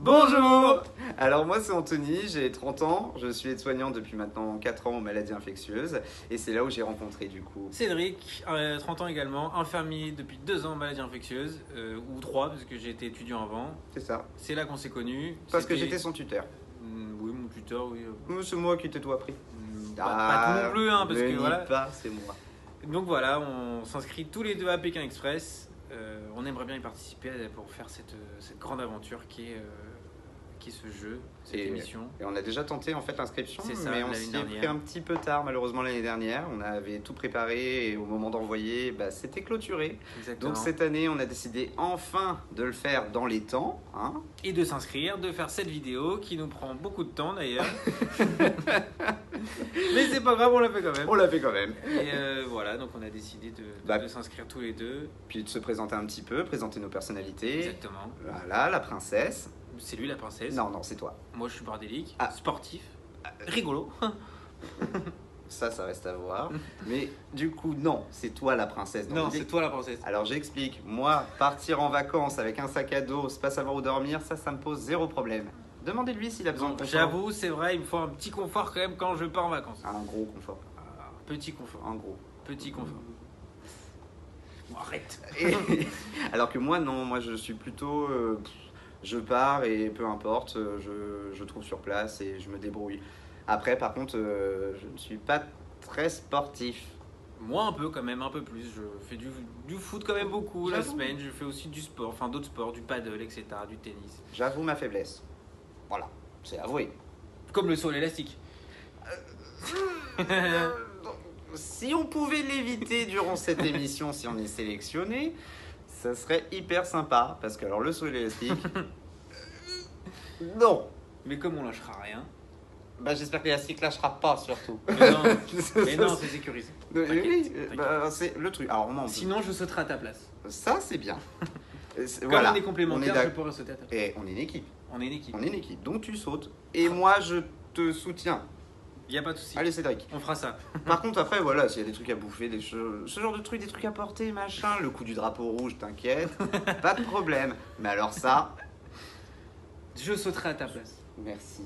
Bonjour! Alors moi c'est Anthony, j'ai 30 ans, je suis aide-soignant depuis maintenant 4 ans aux maladies infectieuses et c'est là où j'ai rencontré du coup Cédric, 30 ans également, infirmier depuis 2 ans en maladies infectieuses, ou 3 parce que j'ai été étudiant avant. C'est ça. C'est là qu'on s'est connus. Parce que j'étais son tuteur. Oui, mon tuteur, oui. C'est moi qui t'ai tout appris. Pas tout non plus, hein, parce que voilà. Pas, c'est moi. Donc voilà, on s'inscrit tous les deux à Pékin Express. On aimerait bien y participer pour faire cette grande aventure qui est ce jeu, cette émission. Et on a déjà tenté en fait l'inscription, ça, mais on s'y est pris un petit peu tard malheureusement l'année dernière. On avait tout préparé et au moment d'envoyer, c'était clôturé. Exactement. Donc cette année, on a décidé enfin de le faire dans les temps. Hein, et de s'inscrire, de faire cette vidéo qui nous prend beaucoup de temps d'ailleurs. Mais c'est pas grave, on l'a fait quand même. On l'a fait quand même. Et voilà, donc on a décidé de s'inscrire tous les deux. Puis de se présenter un petit peu, présenter nos personnalités. Exactement. Voilà, la princesse. C'est lui la princesse. Non, c'est toi. Moi je suis bordélique, sportif, rigolo. Ça reste à voir. Mais du coup, non, c'est toi la princesse. Non, c'est toi la princesse. Alors j'explique. Moi, partir en vacances avec un sac à dos, pas savoir où dormir, ça me pose zéro problème. Demandez-lui s'il a besoin de confort. J'avoue, c'est vrai, il me faut un petit confort quand même quand je pars en vacances. Un gros confort. Petit confort. Un gros. Petit confort. Bon, arrête. Alors que moi, non, moi je suis plutôt... je pars et peu importe, je trouve sur place et je me débrouille. Après, par contre, je ne suis pas très sportif. Moi un peu quand même, un peu plus. Je fais du foot quand même beaucoup la semaine. Je fais aussi du sport, enfin d'autres sports, du paddle, etc., du tennis. J'avoue ma faiblesse. Voilà, c'est avoué. Comme le saut à l'élastique. Si on pouvait l'éviter durant cette émission, si on est sélectionné, ça serait hyper sympa. Parce que alors le saut à l'élastique... non. Mais comme on lâchera rien... j'espère que l'élastique lâchera pas surtout. Mais non, c'est sécurisé. Oui, c'est le truc. Alors, sinon, je sauterai à ta place. Ça, c'est bien. Comme on est complémentaires, je pourrais sauter à ta place. Et on est une équipe. On est une équipe. On est une équipe. Donc tu sautes. Et moi, je te soutiens. Il n'y a pas de souci. Allez, Cédric. On fera ça. Par contre, après, voilà, s'il y a des trucs à bouffer, ce genre de trucs, des trucs à porter, machin, le coup du drapeau rouge, t'inquiète. Pas de problème. Mais alors ça... Je sauterai à ta place. Merci.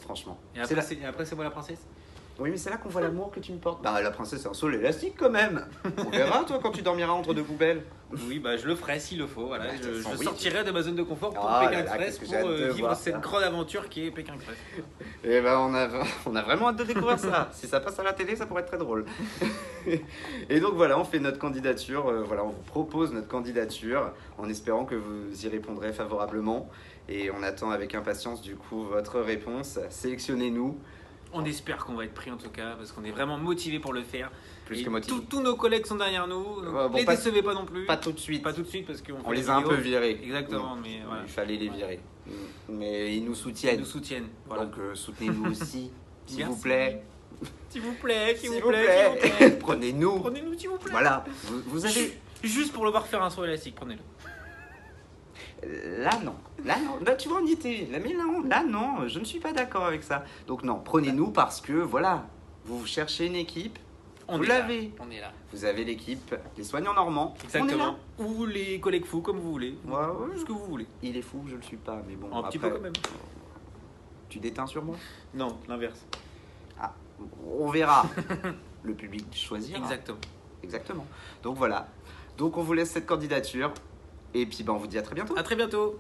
Franchement. Et après, c'est moi la princesse? Oui, mais c'est là qu'on voit l'amour que tu me portes. La princesse, c'est un saut élastique quand même. On verra, toi, quand tu dormiras entre deux poubelles. Oui, je le ferai s'il le faut. Voilà. Je sortirai de ma zone de confort pour Pékin Express, pour vivre cette grande aventure qui est Pékin Express. Et on a vraiment hâte de découvrir ça. Si ça passe à la télé, ça pourrait être très drôle. Et donc voilà, on fait notre candidature. On vous propose notre candidature en espérant que vous y répondrez favorablement. Et on attend avec impatience du coup votre réponse. Sélectionnez-nous. On espère qu'on va être pris en tout cas, parce qu'on est vraiment motivé pour le faire. Plus que motivé. Tous nos collègues sont derrière nous. Les décevez pas non plus. Pas tout de suite. Pas tout de suite parce qu'on les a un peu virés. Exactement, mais voilà. Il fallait les virer. Mais ils nous soutiennent. Ils nous soutiennent. Voilà. Donc soutenez-nous aussi, s'il vous plaît. S'il vous plaît, s'il vous plaît. Prenez-nous. Prenez-nous, s'il vous plaît. Voilà. Vous avez... Juste pour le voir faire un saut élastique, prenez-le. Là non, là tu vois on y était, là non, je ne suis pas d'accord avec ça. Donc non, prenez-nous parce que voilà, vous cherchez une équipe, vous l'avez. On est là. Vous avez l'équipe, les soignants normands. Exactement. Ou les collègues fous comme vous voulez. Ouais. Ce que vous voulez. Il est fou, je le suis pas, mais bon. Un petit peu quand même. Tu déteins sur moi? Non, l'inverse. Ah, on verra. Le public choisira. Exactement. Donc voilà. Donc on vous laisse cette candidature. Et puis on vous dit à très bientôt. À très bientôt.